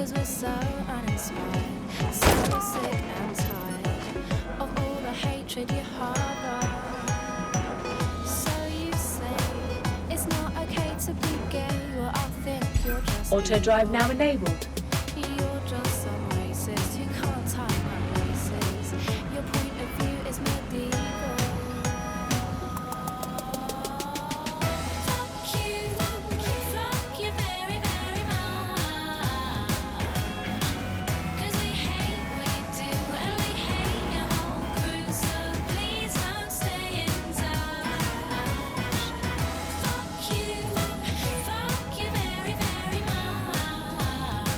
'cause we're so uninspired, so sick and tired of all the hatred you harbor. So you say it's not okay to be gay, well I think you're just Auto drive now enabled. you're just some racist who can't tie my laces. Your point of view is medieval. Fuck you very, very much. 'Cause we hate what you do and we hate your whole crew, so please don't stay in touch. Fuck you very, very much.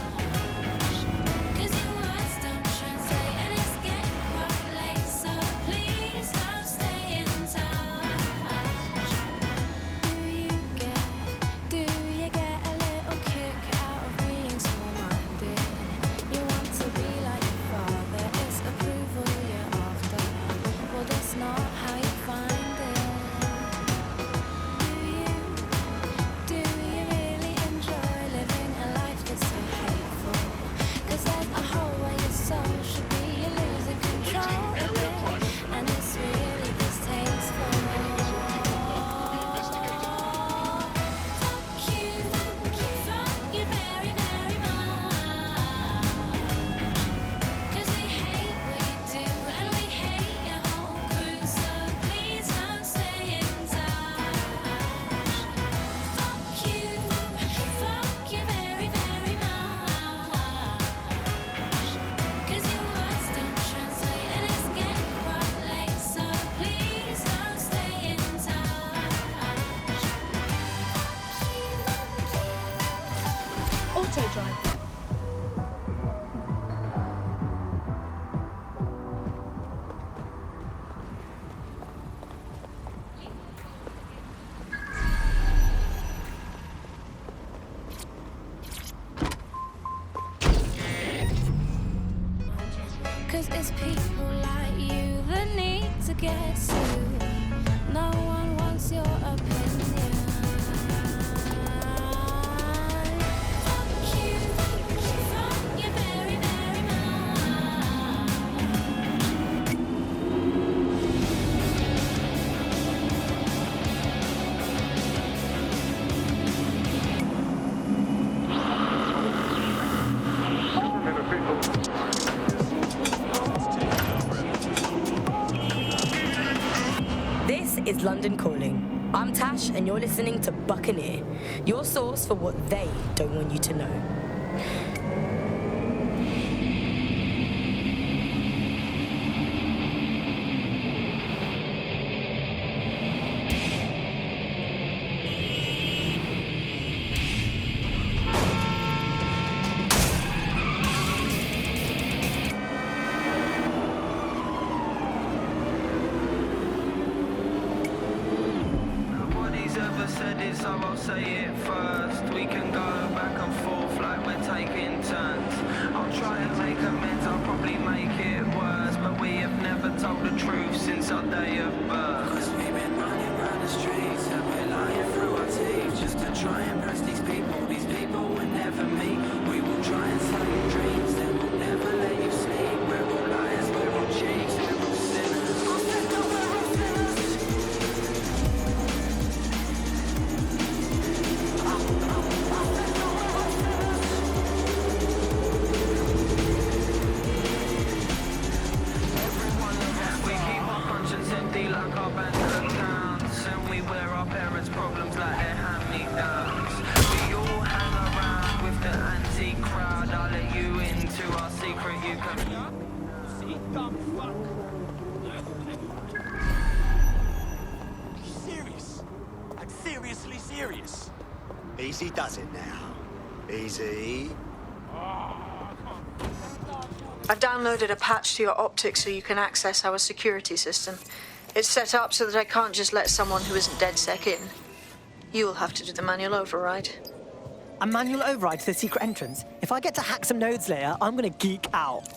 'Cause your words don't translate and it's getting quite late, so please don't stay in touch. Do you get a little kick out of being small-minded? You want to be like your father, it's approval you're after. Well, that's not how you find it. Do you really enjoy living a life that's so hateful? 'Cause there's a hole where your soul should be, you're losing control of it, and it's really distasteful. Fuck you very, very much. 'Cause we hate what you do and we hate your whole crew, so please don't stay in touch. Fuck you very, very much. 'Cause your words don't translate and it's getting quite late, so please don't stay in touch. Auto drive. Cause it's people like you that need to get sued. No one wants your opinion. Fuck you very, very much. This is London Calling. I'm Tash, and you're listening to Buccaneer, your source for what they don't want you to know. Nobody's ever said it, so I'll say it first. We can go back and forth like we're taking turns. I'll try and make amends, I'll probably make it worse, but we have never told the truth since our day of birth. 'Cause we've been running round the streets and we're lying through our teeth just to try and impress these people will never meet. We will try and sell you dreams, then we'll never let you sleep. We're all liars, we're all cheats, we're all sinners. We keep our conscience empty like our bank accounts, and we wear our parents' problems like they're hand-me-downs. We all hang around with the anti-crowd. I'll let you into our secret. You can. Serious? I'm seriously serious. Easy does it now. Easy. I've downloaded a patch to your optics so you can access our security system. It's set up so that I can't just let someone who isn't DedSec in. You'll have to do the manual override. A manual override to the secret entrance? If I get to hack some nodes later, I'm gonna geek out.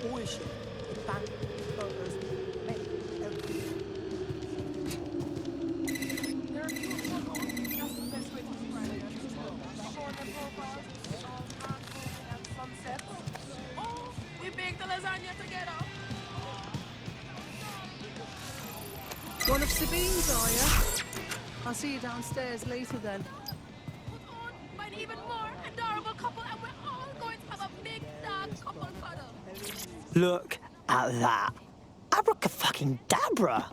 bullshit. It banned photos, made everything. There are two photos. That's the best way to describe it. Showing their profiles, and sunsets. Oh, we baked the lasagna together. One of Sabine's, are you? I'll see you downstairs later then. Put on by an even more adorable couple, and we're all going to have a big dog couple cuddle. Look at that. Abracadabra.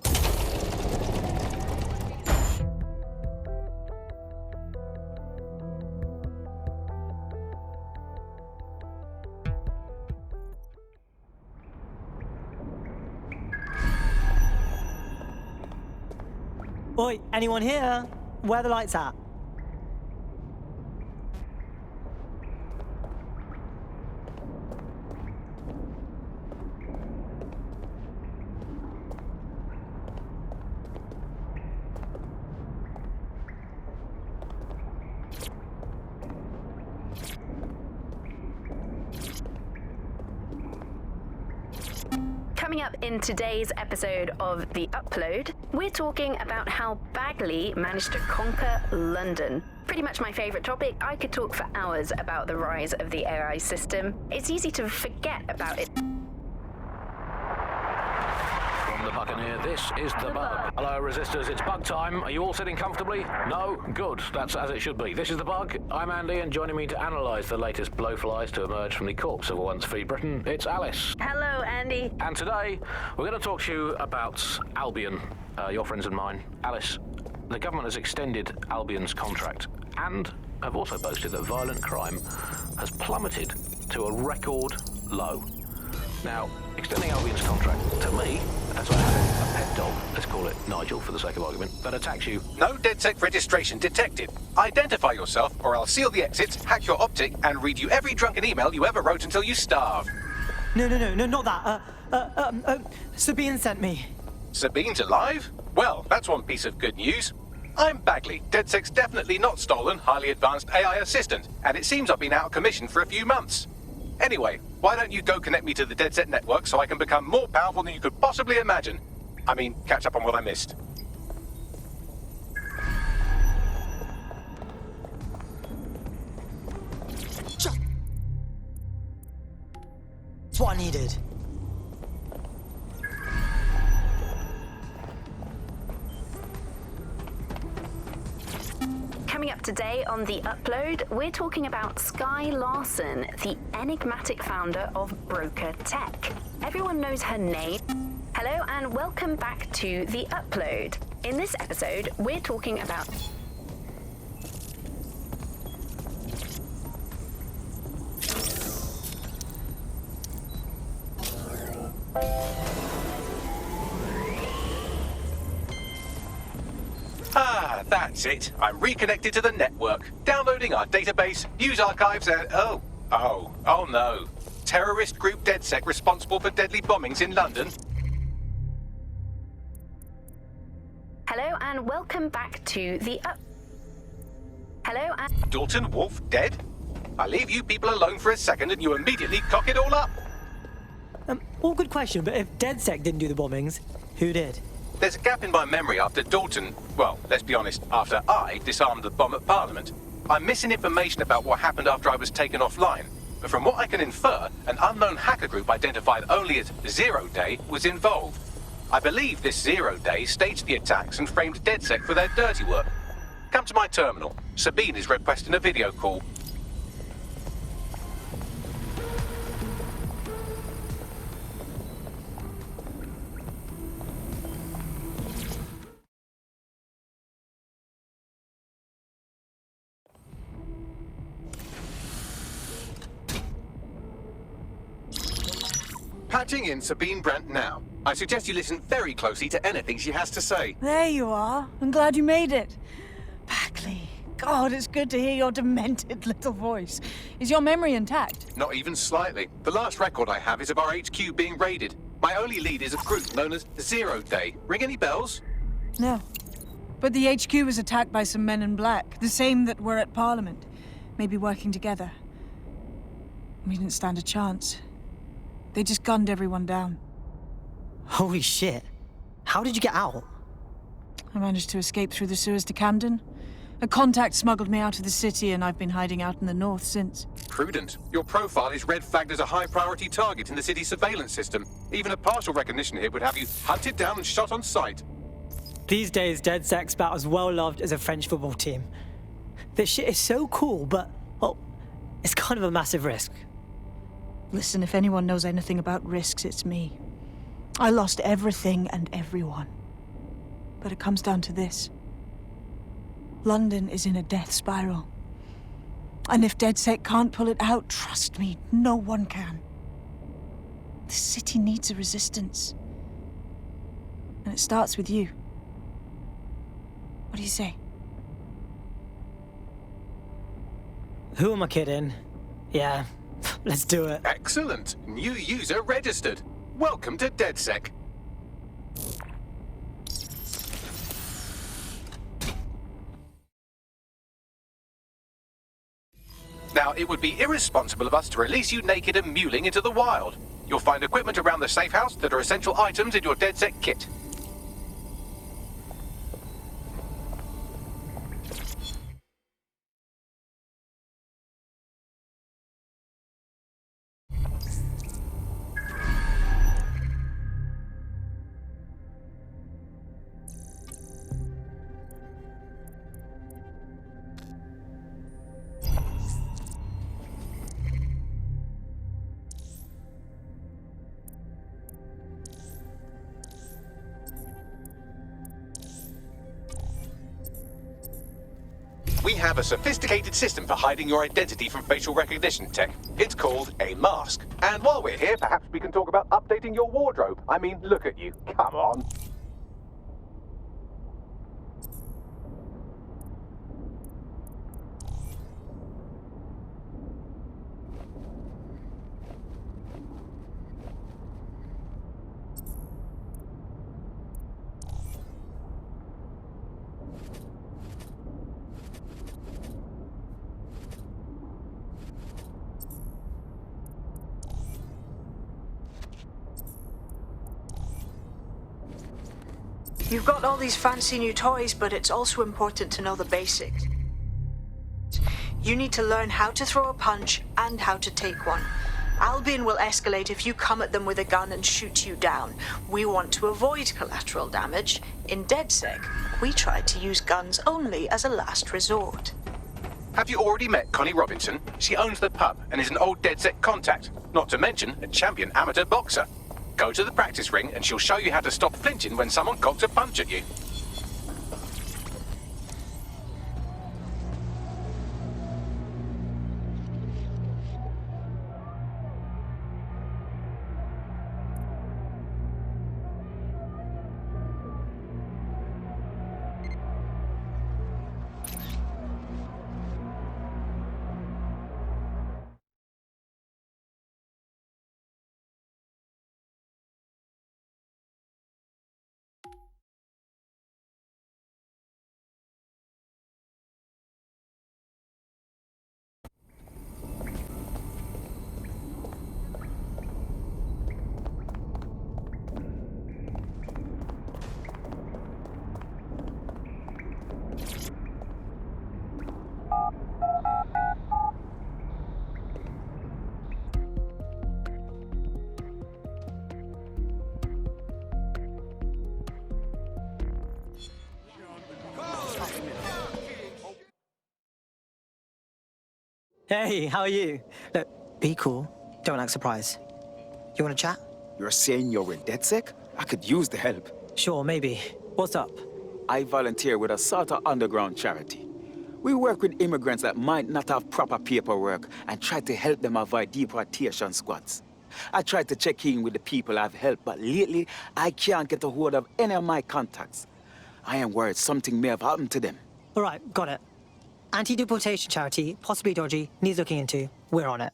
Oi, anyone here? Where are the lights at? Coming up in today's episode of The Upload, we're talking about how Bagley managed to conquer London. Pretty much my favourite topic. I could talk for hours about the rise of the AI system. It's easy to forget about it. From the Buccaneer, this is The Bug. Hello, Resistors, it's bug time. Are you all sitting comfortably? No? Good. That's as it should be. This is The Bug. I'm Andy, and joining me to analyse the latest blowflies to emerge from the corpse of a once-free Britain, it's Alice. Hello, Andy. And today, we're going to talk to you about Albion, your friends and mine. Alice, the government has extended Albion's contract and have also boasted that violent crime has plummeted to a record low. Now, extending Albion's contract, to me, that's like having a pet dog, let's call it Nigel for the sake of argument, that attacks you. No DedSec registration detected. Identify yourself, or I'll seal the exits, hack your optic, and read you every drunken email you ever wrote until you starve. No, not that. Sabine sent me. Sabine's alive? Well, that's one piece of good news. I'm Bagley, DedSec's definitely not stolen, highly advanced AI assistant, and it seems I've been out of commission for a few months. Anyway, why don't you go connect me to the DedSec network so I can become more powerful than you could possibly imagine? I mean, catch up on what I missed. That's what I needed. Coming up today on The Upload, we're talking about Sky Larson, the enigmatic founder of Broker Tech. Everyone knows her name. Hello and welcome back to The Upload. In this episode, we're talking about That's it. I'm reconnected to the network, downloading our database, news archives, and oh no. Terrorist group DedSec responsible for deadly bombings in London. Hello and welcome back to The Hello and Dalton Wolf dead? I leave you people alone for a second and you immediately cock it all up. All good question, but if DedSec didn't do the bombings, who did? There's a gap in my memory after Dalton, well, let's be honest, after I disarmed the bomb at Parliament. I'm missing information about what happened after I was taken offline. But from what I can infer, an unknown hacker group identified only as Zero Day was involved. I believe this Zero Day staged the attacks and framed DedSec for their dirty work. Come to my terminal. Sabine is requesting a video call. Patching in Sabine Brandt now. I suggest you listen very closely to anything she has to say. There you are. I'm glad you made it. Bagley. God, it's good to hear your demented little voice. Is your memory intact? Not even slightly. The last record I have is of our HQ being raided. My only lead is a group known as Zero Day. Ring any bells? No. But the HQ was attacked by some men in black, the same that were at Parliament. Maybe working together. We didn't stand a chance. They just gunned everyone down. Holy shit. How did you get out? I managed to escape through the sewers to Camden. A contact smuggled me out of the city, and I've been hiding out in the north since. Prudent. Your profile is red flagged as a high-priority target in the city's surveillance system. Even a partial recognition here would have you hunted down and shot on sight. These days, DedSec's about as well loved as a French football team. This shit is so cool, but, well, it's kind of a massive risk. Listen, if anyone knows anything about risks, it's me. I lost everything and everyone. But it comes down to this. London is in a death spiral. And if DedSec can't pull it out, trust me, no one can. The city needs a resistance. And it starts with you. What do you say? Who am I kidding? Yeah, let's do it. Excellent. New user registered. Welcome to DedSec. Now, it would be irresponsible of us to release you naked and mewling into the wild. You'll find equipment around the safe house that are essential items in your DedSec kit. We have a sophisticated system for hiding your identity from facial recognition tech. It's called a mask. And while we're here, perhaps we can talk about updating your wardrobe. I mean, look at you. Come on. You've got all these fancy new toys, but it's also important to know the basics. You need to learn how to throw a punch and how to take one. Albion will escalate if you come at them with a gun and shoot you down. We want to avoid collateral damage. In DedSec, we try to use guns only as a last resort. Have you already met Connie Robinson? She owns the pub and is an old DedSec contact, not to mention a champion amateur boxer. Go to the practice ring and she'll show you how to stop flinching when someone cocks a punch at you. Hey, how are you? Look, be cool. Don't act surprised. You want to chat? You're saying you're with DedSec? I could use the help. Sure, maybe. What's up? I volunteer with a sort of underground charity. We work with immigrants that might not have proper paperwork and try to help them avoid deportation squads. I try to check in with the people I've helped, but lately I can't get a hold of any of my contacts. I am worried something may have happened to them. All right, got it. Anti-deportation charity, possibly dodgy, needs looking into. We're on it.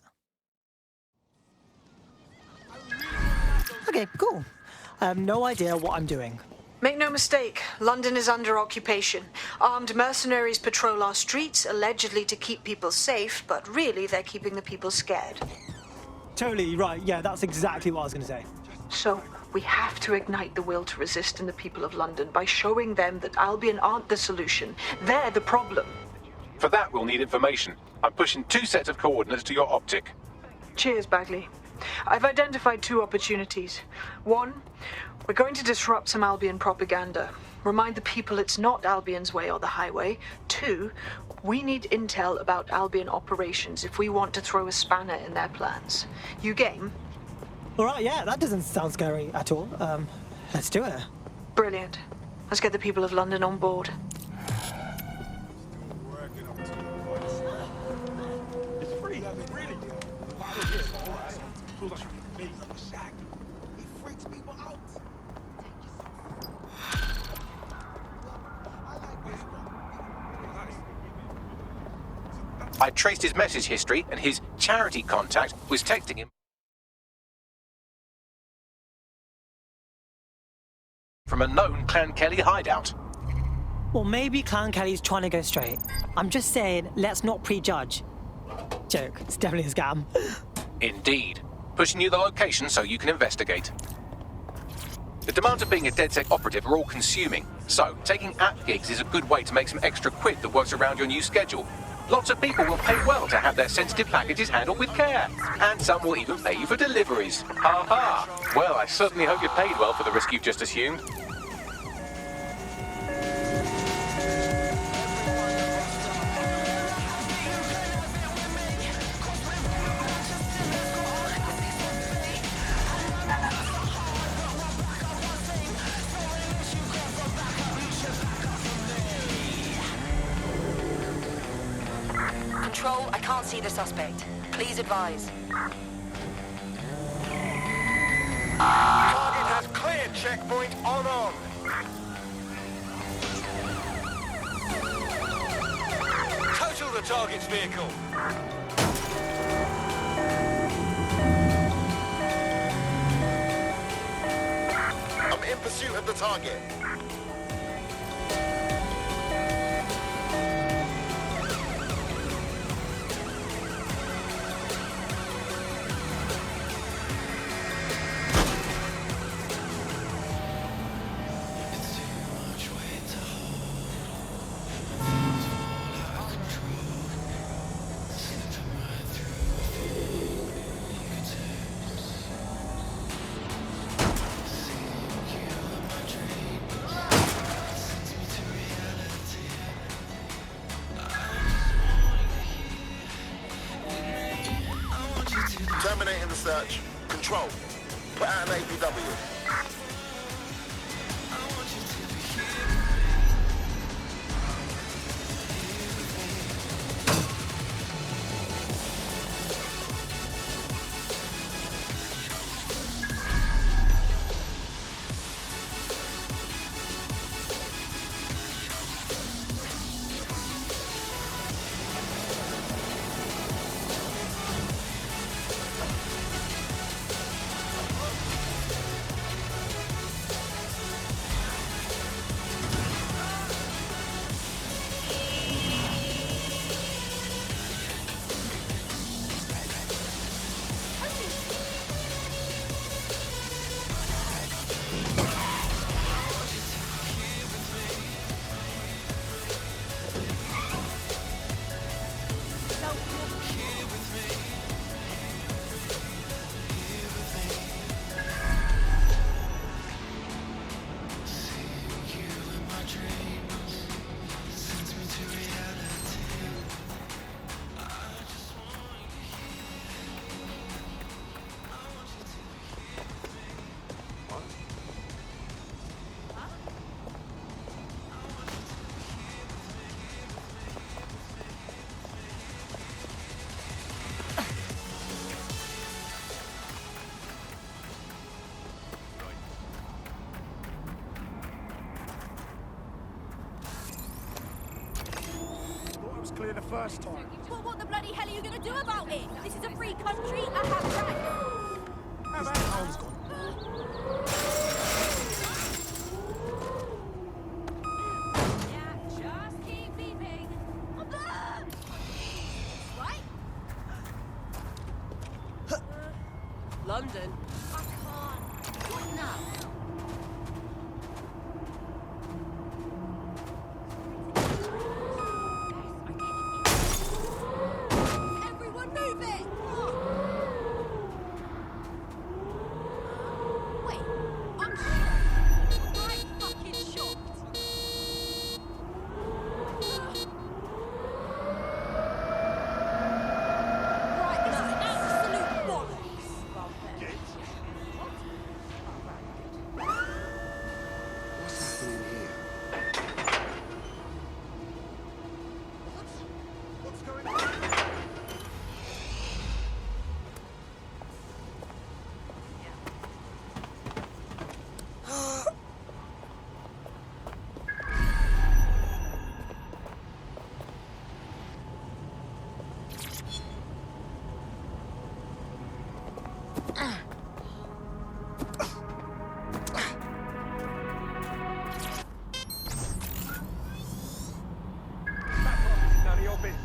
Okay, cool. I have no idea what I'm doing. Make no mistake, London is under occupation. Armed mercenaries patrol our streets, allegedly to keep people safe, but really they're keeping the people scared. totally right. Yeah, that's exactly what I was going to say. So, we have to ignite the will to resist in the people of London by showing them that Albion aren't the solution. They're the problem. For that, we'll need information. I'm pushing 2 sets of coordinates to your optic. Cheers, Bagley. I've identified 2 opportunities. 1, we're going to disrupt some Albion propaganda. Remind the people it's not Albion's way or the highway. 2, we need intel about Albion operations if we want to throw a spanner in their plans. You game? All right, yeah, that doesn't sound scary at all. Let's do it. Brilliant. Let's get the people of London on board. I traced his message history, and his charity contact was texting him from a known Clan Kelly hideout. Well, maybe Clan Kelly's trying to go straight. I'm just saying, let's not prejudge. Joke, it's definitely a scam. Indeed. Pushing you the location so you can investigate. The demands of being a DedSec operative are all consuming, so taking app gigs is a good way to make some extra quid that works around your new schedule. Lots of people will pay well to have their sensitive packages handled with care, and some will even pay you for deliveries. Ha ha! Well, I certainly hope you're paid well for the risk you've just assumed. Control, I can't see the suspect. Please advise. Target has cleared checkpoint on. Total the target's vehicle. I'm in pursuit of the target. Terminating the search. Control. Put out an APW. Clear the first time. Well, what the bloody hell are you gonna do about it? This is a free country. I have rights. How about Holmes gone? Yeah, just keep beeping. Right? London? I can't. What now? Everyone move it! Wait, I'm shocked. I'm fucking shocked. Right, this is absolute bollocks. What's happening here? What's going on? None of your business.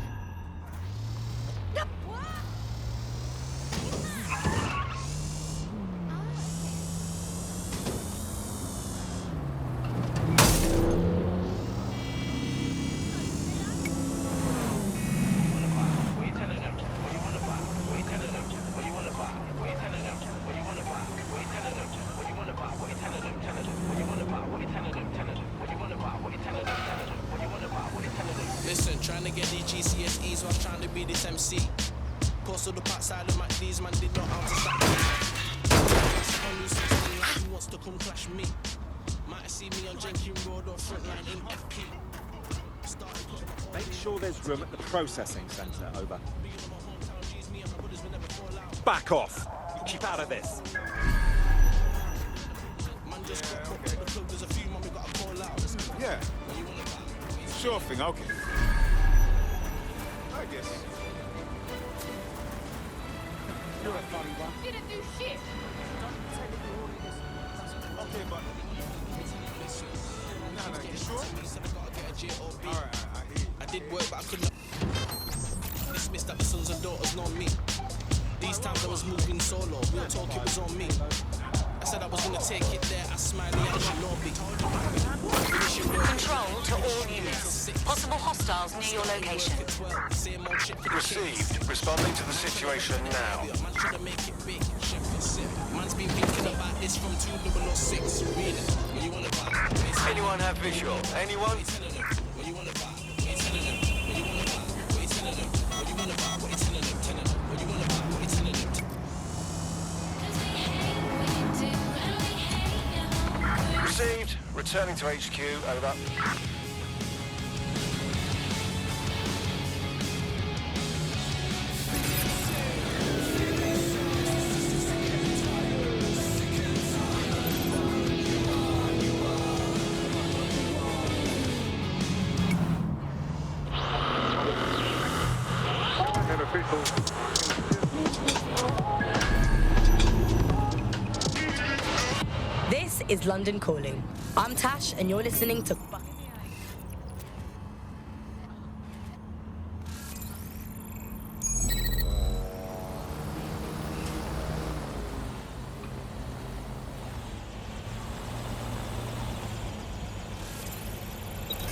Listen, trying to get these GCSEs while trying to be this MC. Course of the part side of my D's, man, did not how to stop me. He wants to come clash me. Might have seen me on Jenkins Road or Frontline in FP. Make sure there's room at the processing centre, over. Back off! Keep out of this. Yeah. Sure thing, okay. I guess. You're a funny one. Didn't do shit. Okay, but... No, you sure? Alright, I hear you. I did work, but I couldn't. Dismissed that the sons and daughters know me. These times I was moving solo, real talk, it was on me. I said I was gonna take it there, I smiled, I should know be. Control to all units. Possible hostiles near your location. Received. Responding to the situation now. Man's been thinking about this from 2006. Anyone have visual? Anyone? Received. Returning to HQ. Over. This is London Calling. I'm Tash, and you're listening to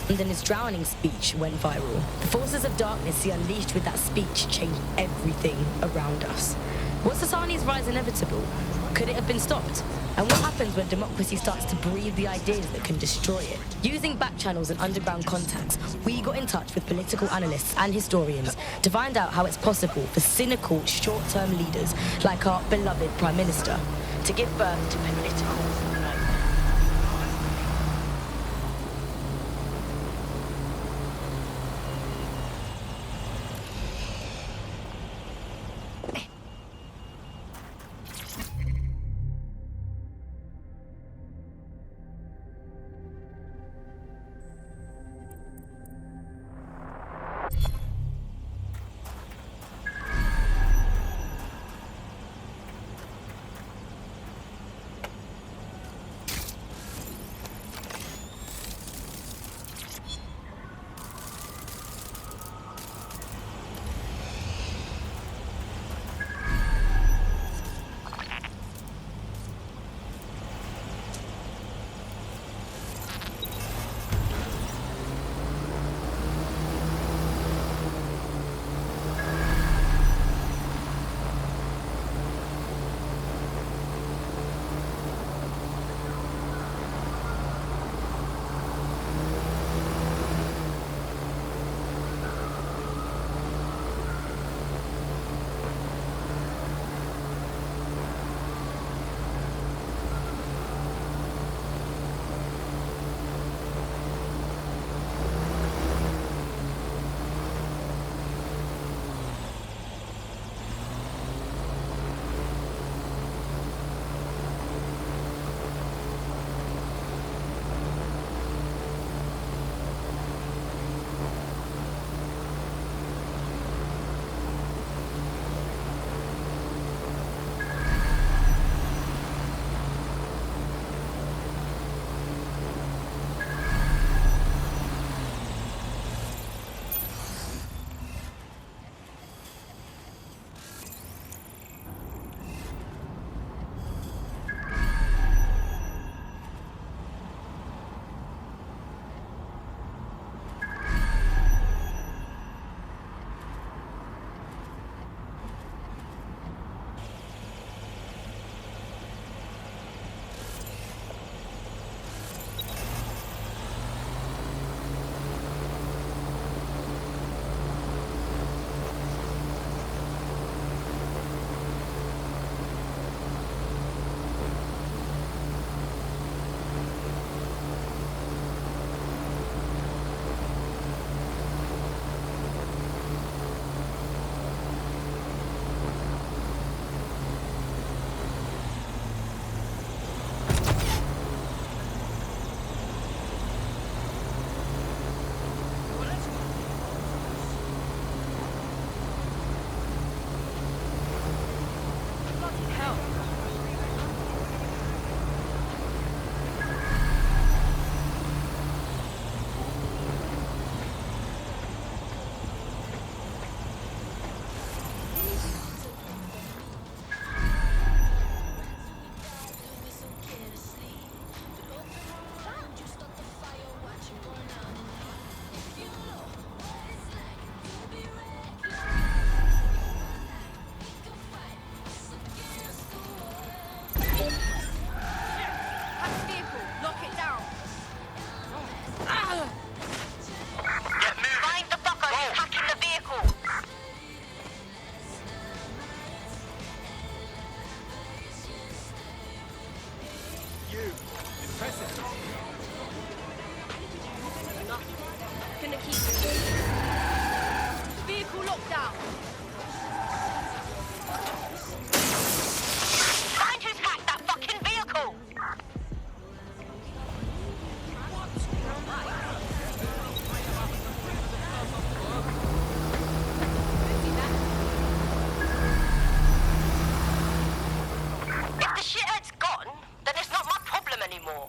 London's drowning speech went viral. The forces of darkness he unleashed with that speech changed everything around us. Was Sasani's rise inevitable? Could it have been stopped? And what happens when democracy starts to breathe the ideas that can destroy it? Using back channels and underground contacts, we got in touch with political analysts and historians to find out how it's possible for cynical, short-term leaders like our beloved Prime Minister to give birth to political you. Impressive. Gonna keep vehicle lockdown. Find who's hacked that fucking vehicle! If the shithead's gone, then it's not my problem anymore.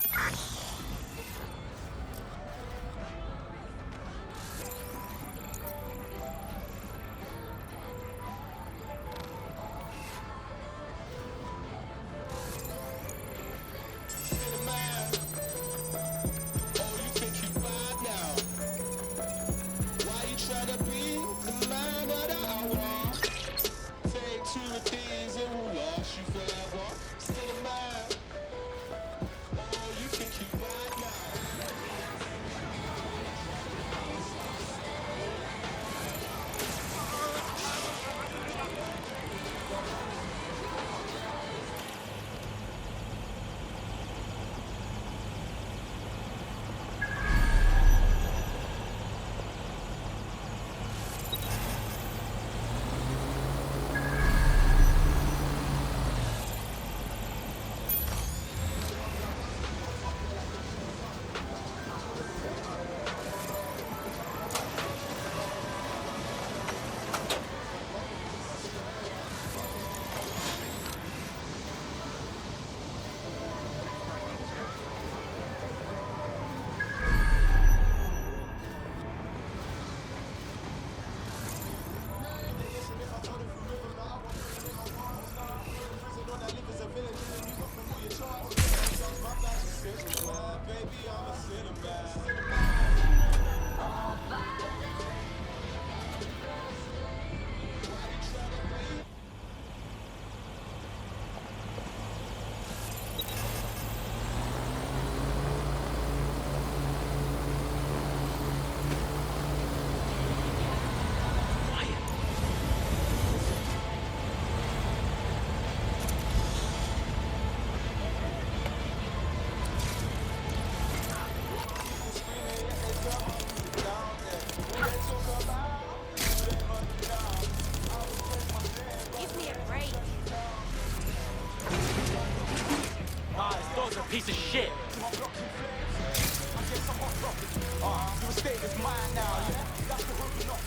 Piece of shit. Your state is mine now, yeah? That's the hook, you know.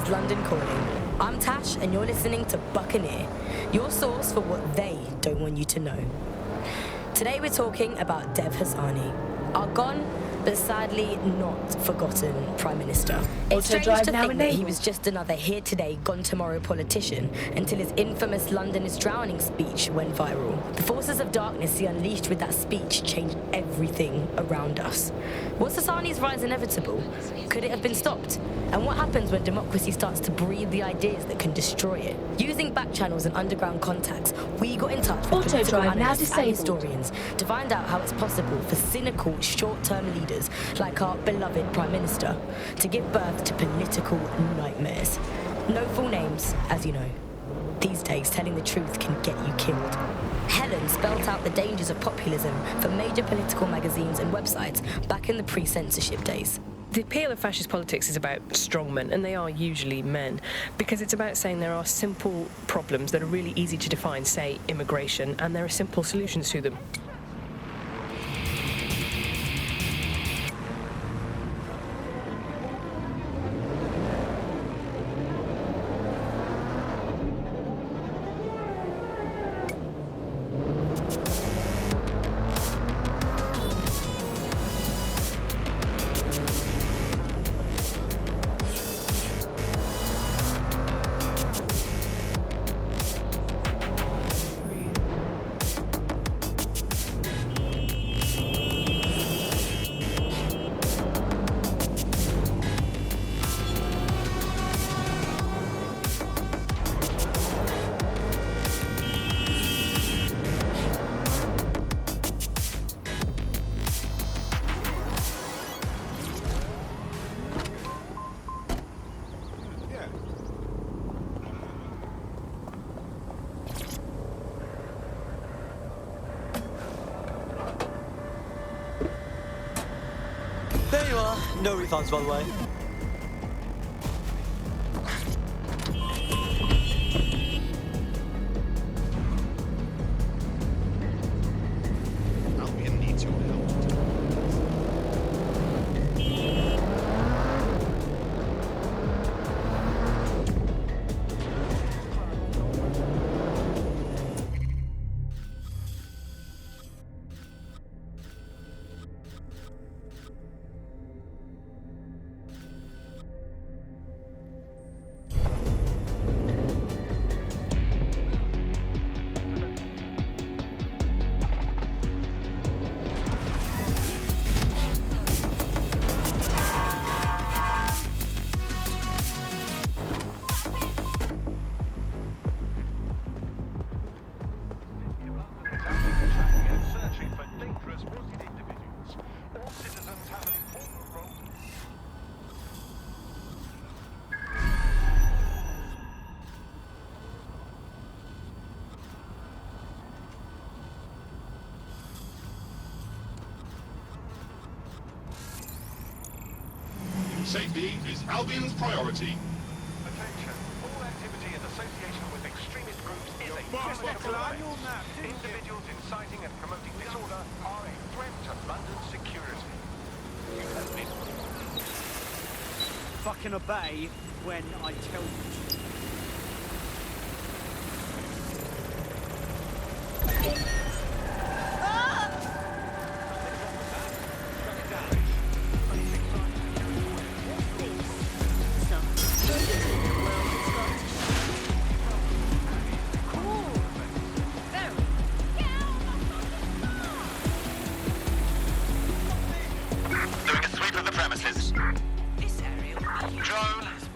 is London Calling. I'm Tash, and you're listening to Buccaneer, your source for what they don't want you to know. Today we're talking about Dev Hassani, our gone, but sadly not forgotten Prime Minister. It's strange to think that he was just another here today, gone tomorrow politician until his infamous London is drowning speech went viral. The forces of darkness he unleashed with that speech changed everything around us. Was Hassani's rise inevitable? Could it have been stopped? And what happens when democracy starts to breed the ideas that can destroy it? Using back channels and underground contacts, we got in touch with political analysts and historians to find out how it's possible for cynical, short-term leaders like our beloved Prime Minister to give birth to political nightmares. No full names, as you know. These days, telling the truth can get you killed. Helen spelt out the dangers of populism for major political magazines and websites back in the pre-censorship days. The appeal of fascist politics is about strongmen, and they are usually men, because it's about saying there are simple problems that are really easy to define, say immigration, and there are simple solutions to them. There you are. No refunds, by the way. Albion needs your help. Safety is Albion's priority. Attention. All activity in association with extremist groups is a criminal offence. Individuals inciting and promoting disorder are a threat to London's security. You have been... Fucking obey when I tell you to. Doing a sweep of the premises. Drone,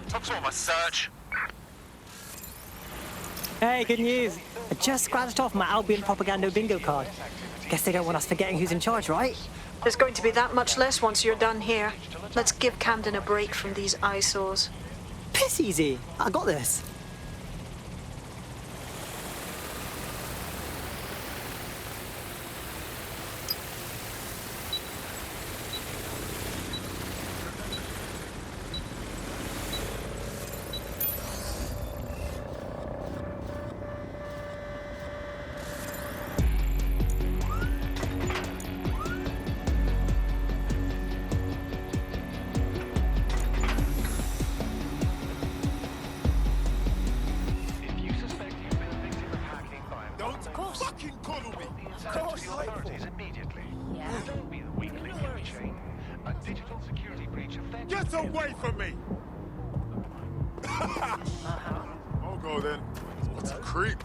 perform a search. Hey, good news. I just scratched off my Albion propaganda bingo card. Guess they don't want us forgetting who's in charge, right? There's going to be that much less once you're done here. Let's give Camden a break from these eyesores. Piss easy. I got this. Get away from me! I'll go then. What a creep.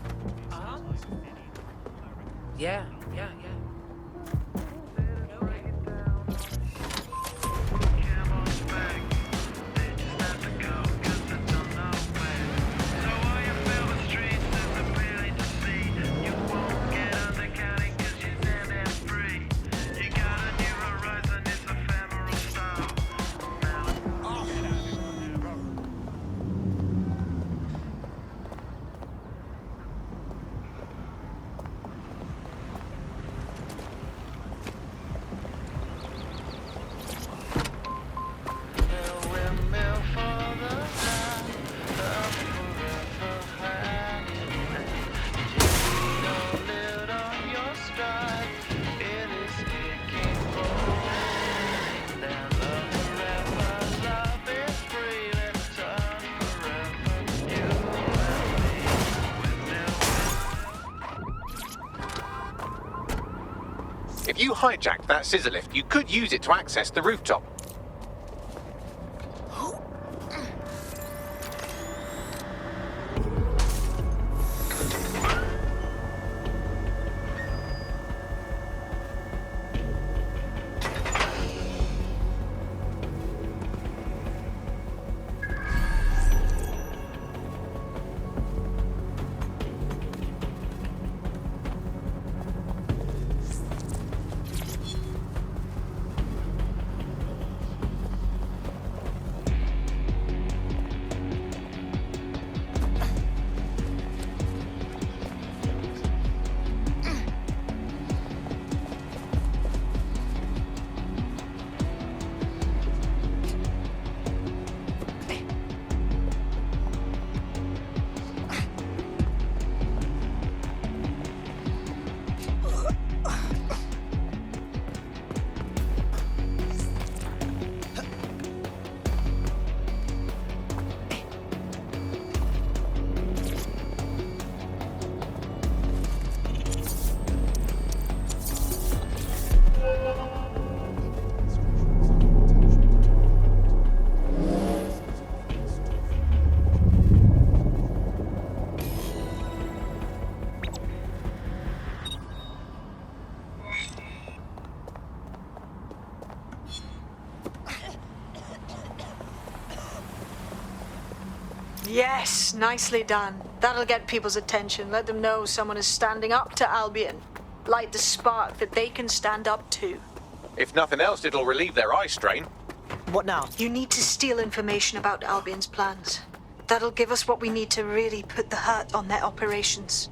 Yeah. If you hijacked that scissor lift, you could use it to access the rooftop. Yes, nicely done. That'll get people's attention. Let them know someone is standing up to Albion. Light the spark that they can stand up to. If nothing else, it'll relieve their eye strain. What now? You need to steal information about Albion's plans. That'll give us what we need to really put the hurt on their operations.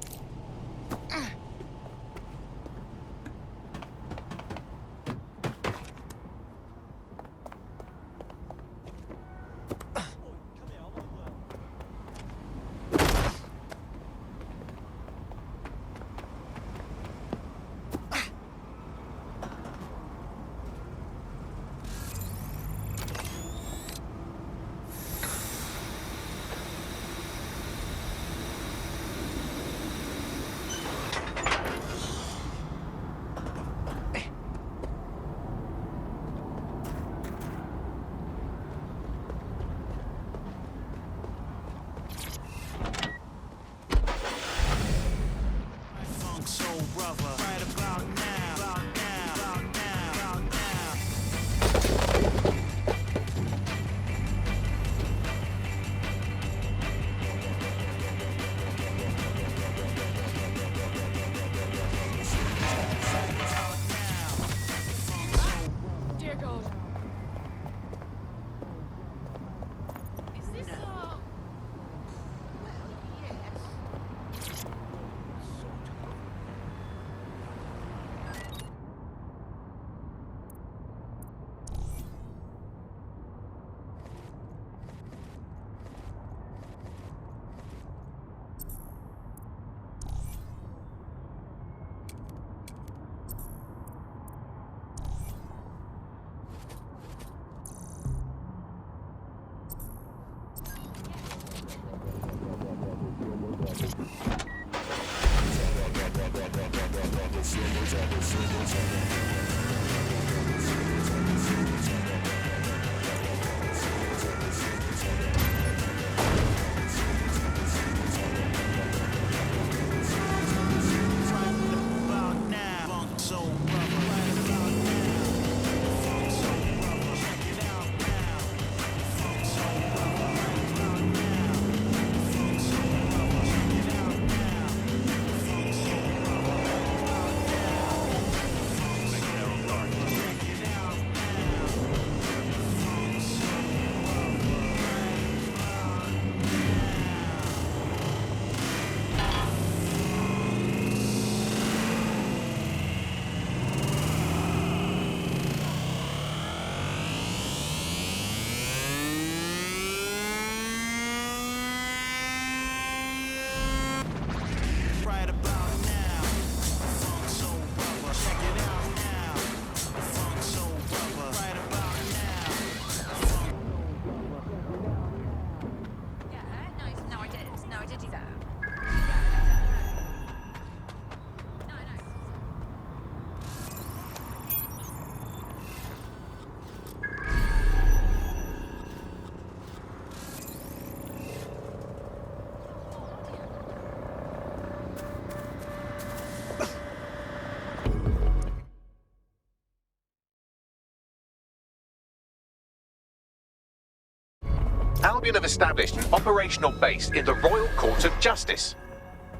Albion have established an operational base in the Royal Court of Justice.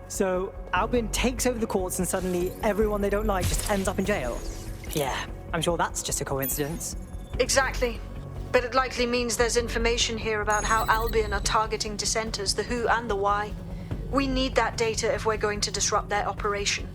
So Albion takes over the courts and suddenly everyone they don't like just ends up in jail? Yeah, I'm sure that's just a coincidence. Exactly. But it likely means there's information here about how Albion are targeting dissenters, the who and the why. We need that data if we're going to disrupt their operation.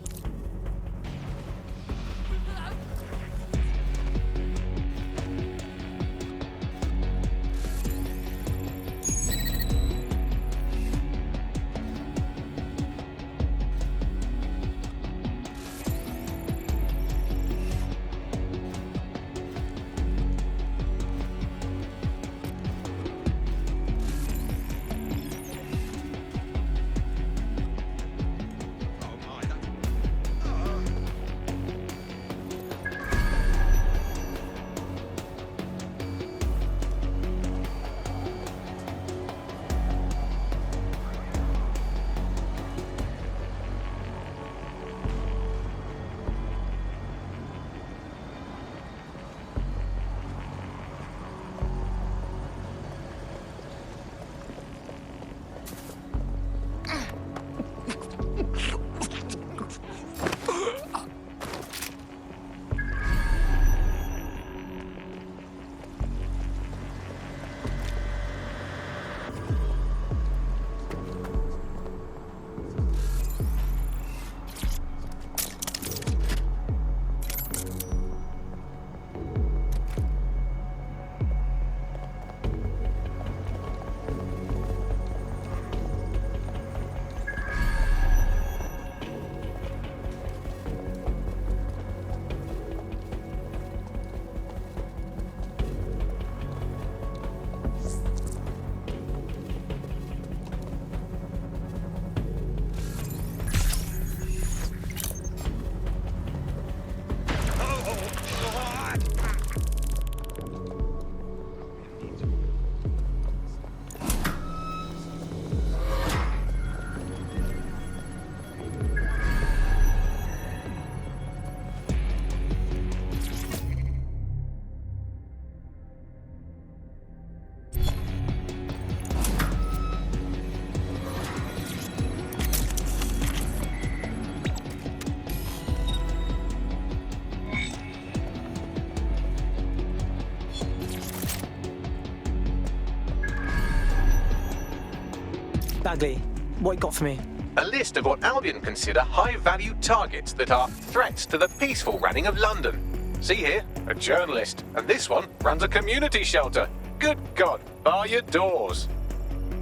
Bagley, what you got for me? A list of what Albion consider high-value targets that are threats to the peaceful running of London. See here, a journalist, and this one runs a community shelter. Good God, bar your doors.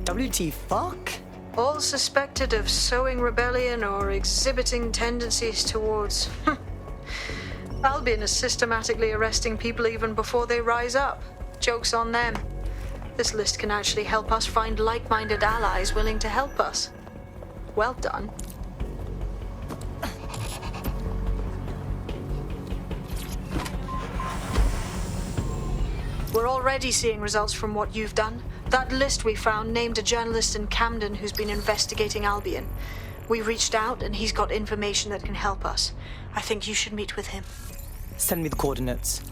WT fuck? All suspected of sowing rebellion or exhibiting tendencies towards... Albion is systematically arresting people even before they rise up. Joke's on them. This list can actually help us find like-minded allies willing to help us. Well done. We're already seeing results from what you've done. That list we found named a journalist in Camden who's been investigating Albion. We reached out and he's got information that can help us. I think you should meet with him. Send me the coordinates.